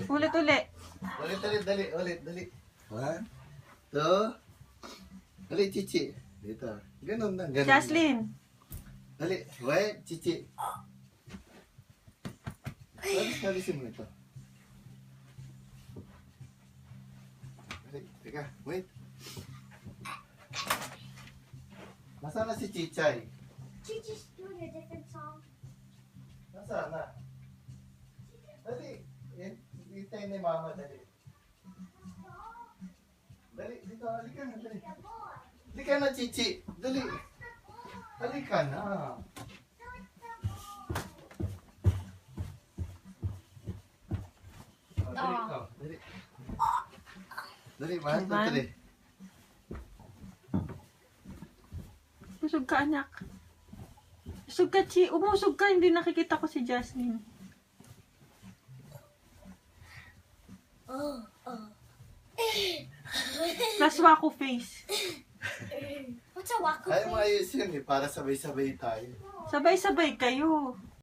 Ulit-ulit. Dali. 1, 2. Dali, Chichi. Dito. Ganun lang. Ganun Jocelyn. Dali. Wait, Chichi. Alisin mo ito. Dali, teka. Wait. Nasaan na si Chichay? Chichi's doing a different song. Nasaan na? Dali. Hintay ni Mama, dali. Dali, dito. Halika na, dali. Halika na, Chichi. Dali. Halika na. Dali ikaw. Dali. Dali, mahal ko, Ivan? dali. Busog ka, anak. Busog ka, Chi. Umusog ka. Hindi nakikita ko si Jocelyn. Plus wako face. What's a waku Ayaw mo face? ayusin eh, para sabay-sabay tayo. Sabay-sabay kayo.